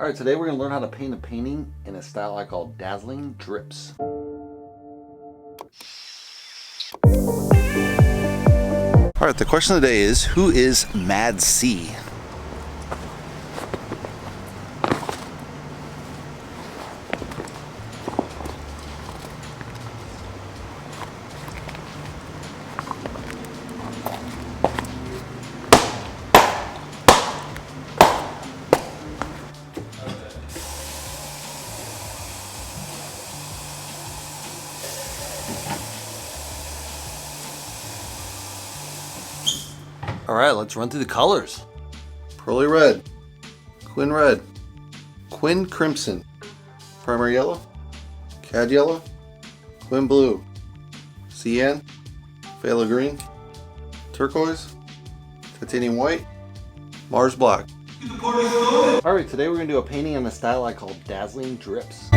All right, today we're going to learn how to paint a painting in a style I call Dazzling Drips. All right, the question of the day is, who is Mad C? All right, let's run through the colors. Pearly red, quin crimson, primary yellow, cad yellow, quin blue, cyan, phthalo green, turquoise, titanium white, Mars black. All right, today we're gonna do a painting in a style I call Dazzling Drips.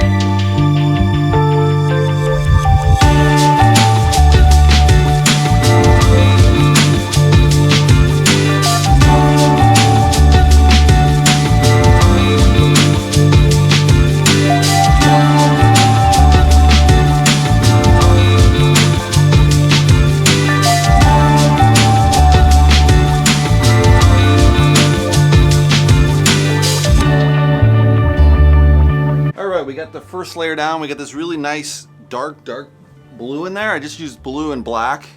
We got the first layer down. We got this really nice dark blue in there. I just used blue and black,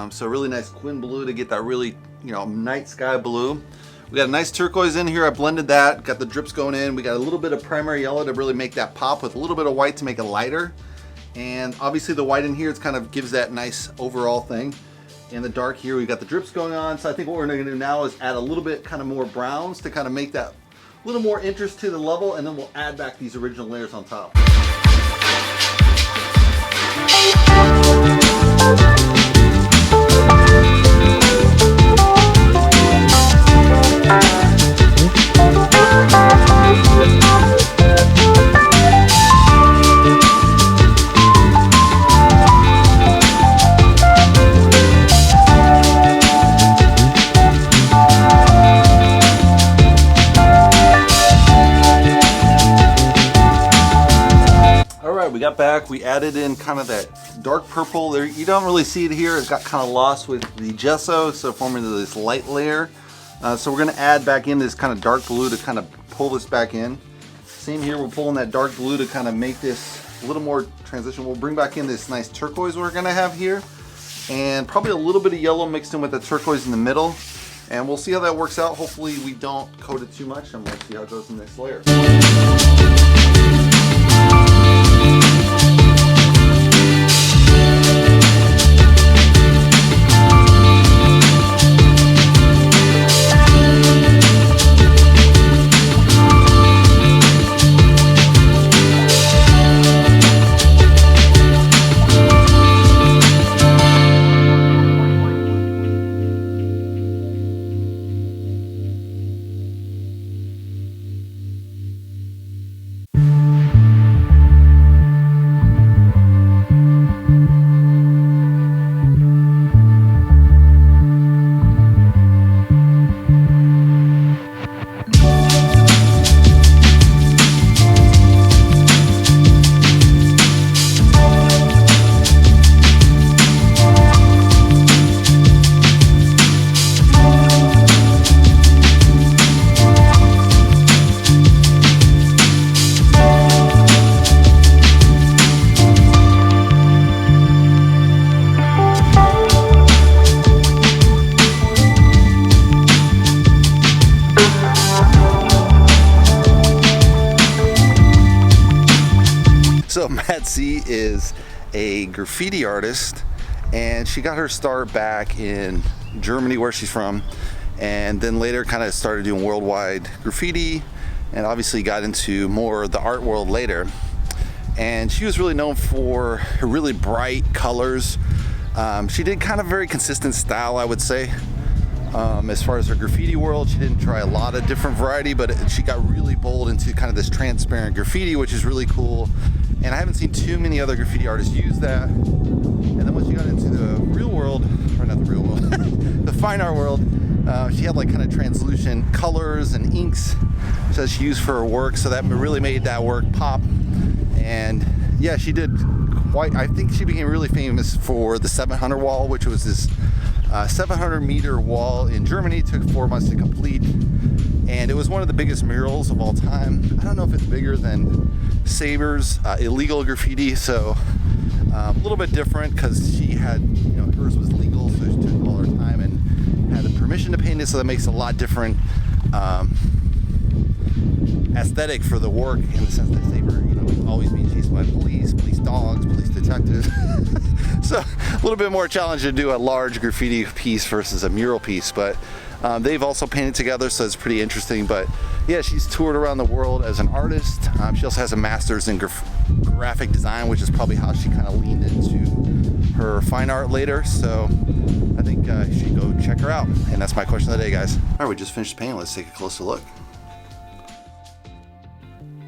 so really nice quin blue to get that really, night sky blue. We got a nice turquoise in here. I blended that, got the drips going in. We got a little bit of primary yellow to really make that pop, with a little bit of white to make it lighter. And obviously the white in here, it kind of gives that nice overall thing. And the dark here, we've got the drips going on. So I think what we're gonna do now is add a little bit kind of more browns to kind of make that a little more interest to the level, and then we'll add back these original layers on top. We got back, we added in kind of that dark purple there. You don't really see it here. It got kind of lost with the gesso, so forming this light layer. So we're gonna add back in this kind of dark blue to kind of pull this back in. Same here, we're pulling that dark blue to kind of make this a little more transition. We'll bring back in this nice turquoise we're gonna have here, and probably a little bit of yellow mixed in with the turquoise in the middle. And we'll see how that works out. Hopefully we don't coat it too much, and we'll see how it goes in the next layer. So Mad C is a graffiti artist, and she got her start back in Germany, where she's from, and then later kind of started doing worldwide graffiti, and obviously got into more of the art world later. And she was really known for her really bright colors. She did kind of very consistent style, I would say. As far as her graffiti world, she didn't try a lot of different variety, but she got really bold into kind of this transparent graffiti, which is really cool. And I haven't seen too many other graffiti artists use that. And then once you got into the real world, or not the real world, the fine art world, she had like kind of translucent colors and inks that she used for her work, so that really made that work pop. And yeah, she did quite, I think she became really famous for the 700 wall, which was this 700 meter wall in Germany. It took 4 months to complete, and it was one of the biggest murals of all time. I don't know if it's bigger than Saber's illegal graffiti, so a little bit different because she had, you know, hers was legal, so she took all her time and had the permission to paint it, so that makes a lot different aesthetic for the work, in the sense that Saber, you know, always being chased by police dogs, police detectives. So a little bit more challenge to do a large graffiti piece versus a mural piece, but they've also painted together, so it's pretty interesting. But yeah, she's toured around the world as an artist. She also has a master's in graphic design, which is probably how she kind of leaned into her fine art later. So I think you should go check her out. And that's my question of the day, guys. All right, we just finished painting. Let's take a closer look.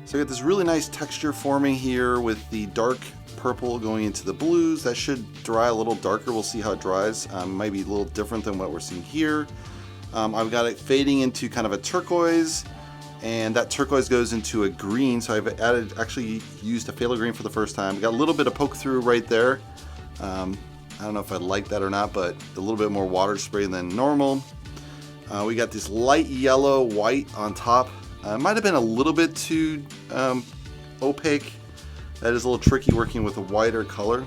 So I got this really nice texture forming here with the dark purple going into the blues. That should dry a little darker. We'll see how it dries. Might be a little different than what we're seeing here. I've got it fading into kind of a turquoise, and that turquoise goes into a green. So I've actually used a phthalo green for the first time. Got a little bit of poke through right there. I don't know if I like that or not, but a little bit more water spray than normal. We got this light yellow white on top. Might have been a little bit too opaque. That is a little tricky working with a whiter color.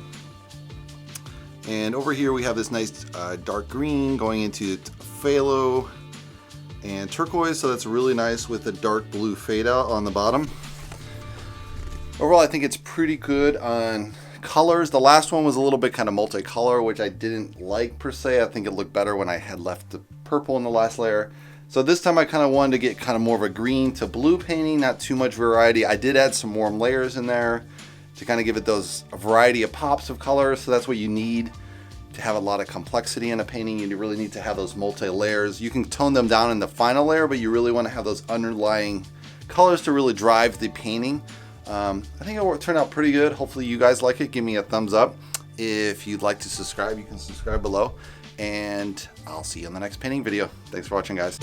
And over here we have this nice dark green going into phthalo and turquoise, so that's really nice with a dark blue fade out on the bottom. Overall, I think it's pretty good on colors. The last one was a little bit kind of multicolor, which I didn't like per se. I think it looked better when I had left the purple in the last layer. So this time I kind of wanted to get kind of more of a green to blue painting, not too much variety. I did add some warm layers in there to kind of give it those variety of pops of colors. So that's what you need to have a lot of complexity in a painting. You really need to have those multi layers. You can tone them down in the final layer, but you really want to have those underlying colors to really drive the painting. I think it turned out pretty good. Hopefully you guys like it. Give me a thumbs up. If you'd like to subscribe, you can subscribe below. And I'll see you in the next painting video. Thanks for watching, guys.